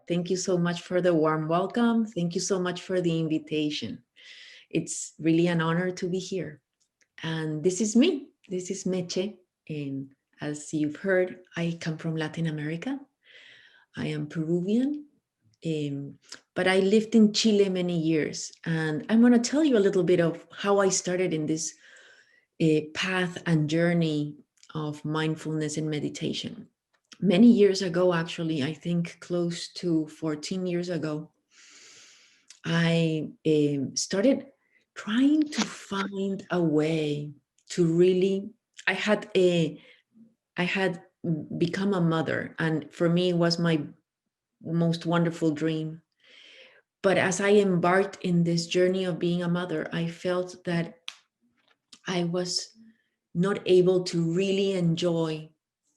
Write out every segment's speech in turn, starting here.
Thank you so much for the warm welcome. Thank you so much for the invitation. It's really an honor to be here. And this is me. This is Meche. And as you've heard, I come from Latin America. I am Peruvian, um, but I lived in Chile many years. And I'm going to tell you a little bit of how I started in this path and journey of mindfulness and meditation. Many years ago, actually, I think close to 14 years ago, I started trying to find a way to really. I had a, I had become a mother, and for me, it was my most wonderful dream. But as I embarked in this journey of being a mother, I felt that I was not able to really enjoy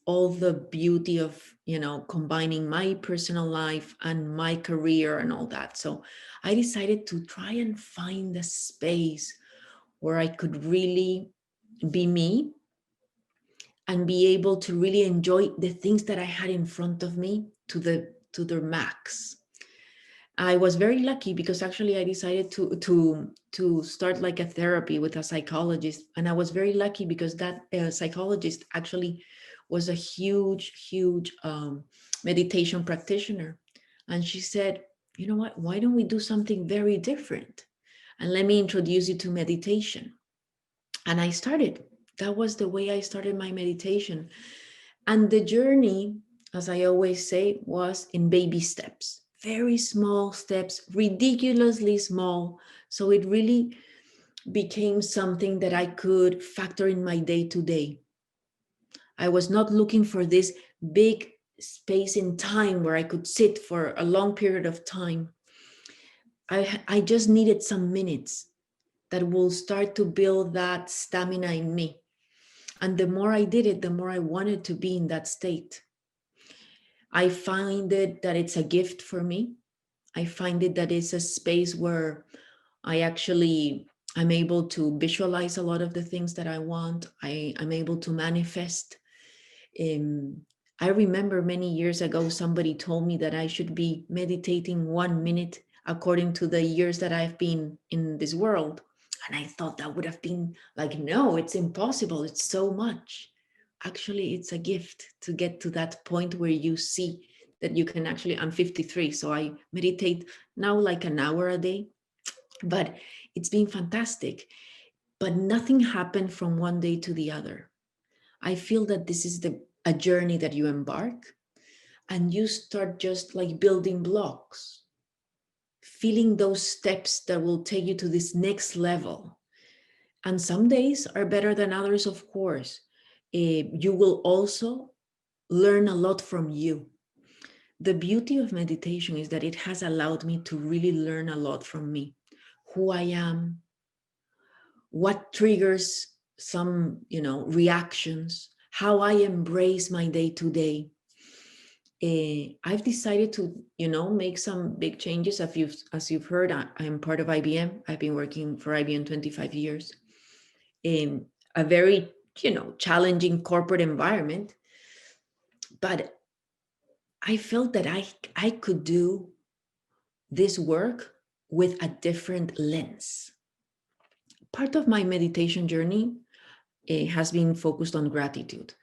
all the beauty of combining my personal life and my career and all that. So I decided to try and find a space where I could really be me and be able to really enjoy the things that I had in front of me to their max. I was very lucky because actually I decided to start like a therapy with a psychologist, and I was very lucky because that psychologist actually was a huge meditation practitioner, and she said, "You know what? Why don't we do something very different? And let me introduce you to meditation." And I started. That was the way I started my meditation, and the journey, as I always say, was in baby steps, very small steps, ridiculously small. So it really became something that I could factor in my day to day. I was not looking for this big space in time where I could sit for a long period of time. I just needed some minutes that will start to build that stamina in me. And the more I did it, the more I wanted to be in that state. I find it that it's a gift for me. I find it that it's a space where I'm able to visualize a lot of the things that I want. I'm able to manifest. Um, I remember many years ago, somebody told me that I should be meditating 1 minute according to the years that I've been in this world. And I thought that would have been like, no, it's impossible. It's so much. Actually, it's a gift to get to that point where you see that you can actually, I'm 53, so I meditate now like an hour a day, but it's been fantastic. But nothing happened from one day to the other. I feel that this is a journey that you embark and you start just like building blocks, feeling those steps that will take you to this next level. And some days are better than others, of course. You will also learn a lot from you. The beauty of meditation is that it has allowed me to really learn a lot from me, who I am, what triggers some, reactions, how I embrace my day to day. I've decided to, make some big changes. As you've heard, I am part of IBM. I've been working for IBM 25 years in a very, challenging corporate environment. But I felt that I could do this work with a different lens. Part of my meditation journey has been focused on gratitude.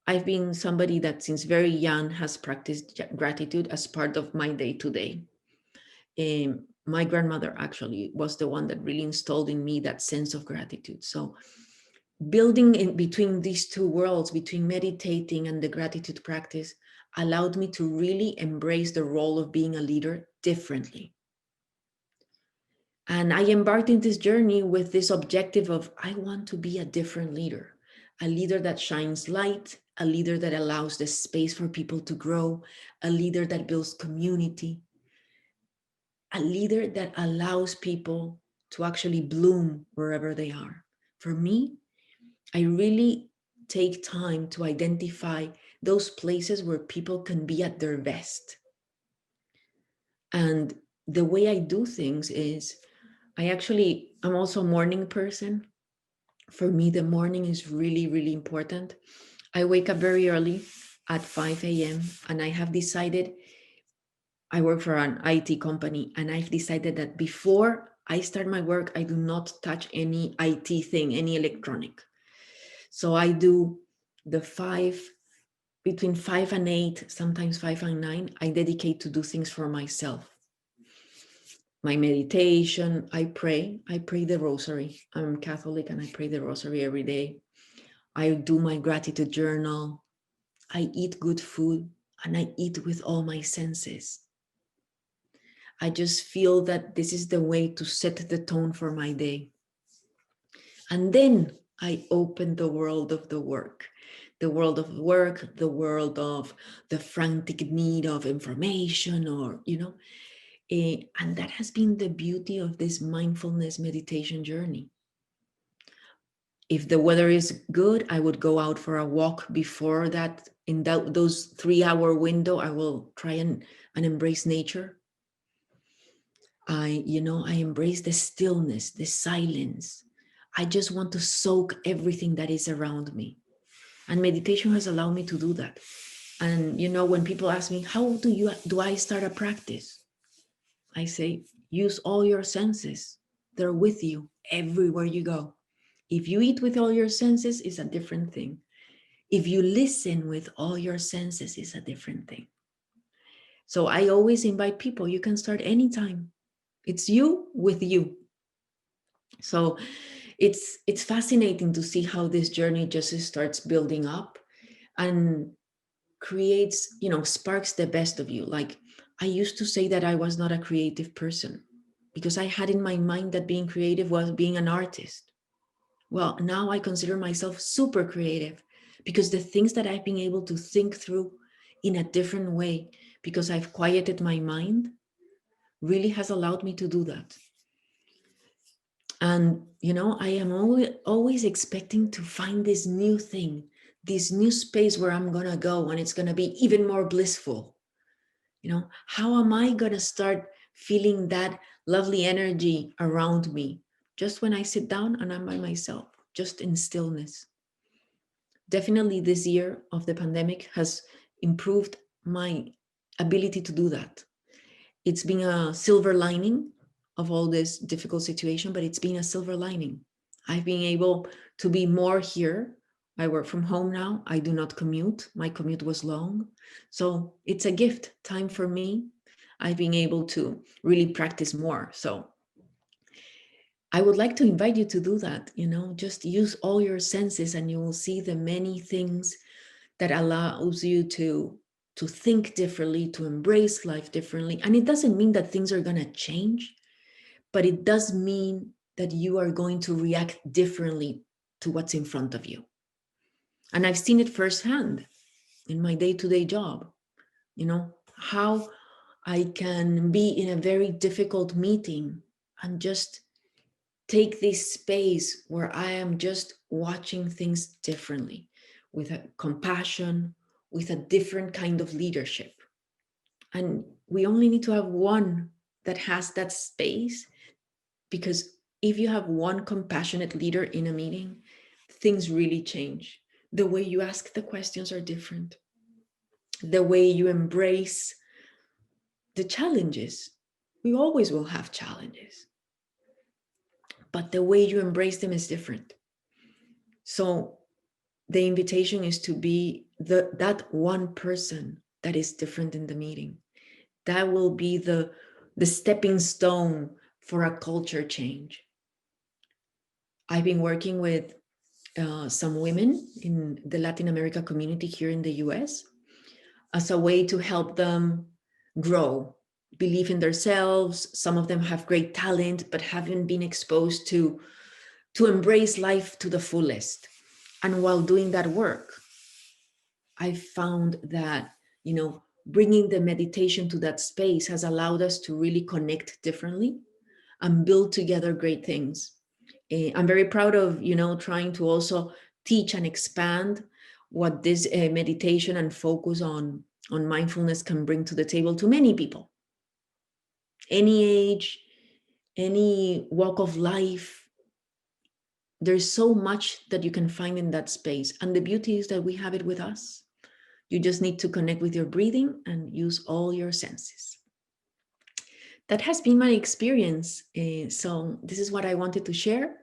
I've been somebody that since very young has practiced gratitude as part of my day to day. My grandmother actually was the one that really installed in me that sense of gratitude. So building in between these two worlds, between meditating and the gratitude practice, allowed me to really embrace the role of being a leader differently. And I embarked in this journey with this objective of I want to be a different leader, a leader that shines light, a leader that allows the space for people to grow, a leader that builds community, a leader that allows people to actually bloom wherever they are. For me, I really take time to identify those places where people can be at their best. And the way I do things is I'm also a morning person. For me, the morning is really important. I wake up very early at 5 a.m. and I have decided I work for an IT company, and I've decided that before I start my work, I do not touch any IT thing, any electronic. So I do the between 5 and 8, sometimes 5 and 9, I dedicate to do things for myself. My meditation, I pray the rosary. I'm Catholic and I pray the rosary every day. I do my gratitude journal. I eat good food and I eat with all my senses. I just feel that this is the way to set the tone for my day. And then I open the world of the work, the world of work, the world of the frantic need of information, or, and that has been the beauty of this mindfulness meditation journey. If the weather is good, I would go out for a walk before that. In those 3-hour window, I will try and embrace nature. I embrace the stillness, the silence. I just want to soak everything that is around me. And meditation has allowed me to do that. And when people ask me, how do I start a practice? I say, use all your senses. They're with you everywhere you go. If you eat with all your senses, it's a different thing. If you listen with all your senses, it's a different thing. So I always invite people, you can start anytime. It's you with you. So it's fascinating to see how this journey just starts building up and creates, sparks the best of you. Like, I used to say that I was not a creative person because I had in my mind that being creative was being an artist. Well, now I consider myself super creative because the things that I've been able to think through in a different way, because I've quieted my mind, really has allowed me to do that. And, I am always expecting to find this new thing, this new space where I'm going to go and it's going to be even more blissful. How am I going to start feeling that lovely energy around me just when I sit down and I'm by myself, just in stillness? Definitely this year of the pandemic has improved my ability to do that. It's been a silver lining of all this difficult situation, but it's been a silver lining. I've been able to be more here. I work from home now. I do not commute. My commute was long. So it's a gift, time for me. I've been able to really practice more. So I would like to invite you to do that. Just use all your senses and you will see the many things that allows you to think differently, to embrace life differently. And it doesn't mean that things are going to change, but it does mean that you are going to react differently to what's in front of you. And I've seen it firsthand in my day-to-day job, how I can be in a very difficult meeting and just take this space where I am just watching things differently, with a compassion, with a different kind of leadership. And we only need to have one that has that space, because if you have one compassionate leader in a meeting, things really change. The way you ask the questions are different. The way you embrace the challenges. We always will have challenges, but the way you embrace them is different. So the invitation is to be that one person that is different in the meeting. That will be the stepping stone for a culture change. I've been working with some women in the Latin America community here in the US as a way to help them grow, believe in themselves. Some of them have great talent, but haven't been exposed to embrace life to the fullest. And while doing that work, I found that, bringing the meditation to that space has allowed us to really connect differently and build together great things. I'm very proud of, trying to also teach and expand what this meditation and focus on mindfulness can bring to the table to many people. Any age, any walk of life. There's so much that you can find in that space. And the beauty is that we have it with us. You just need to connect with your breathing and use all your senses. that has been my experience. So this is what I wanted to share.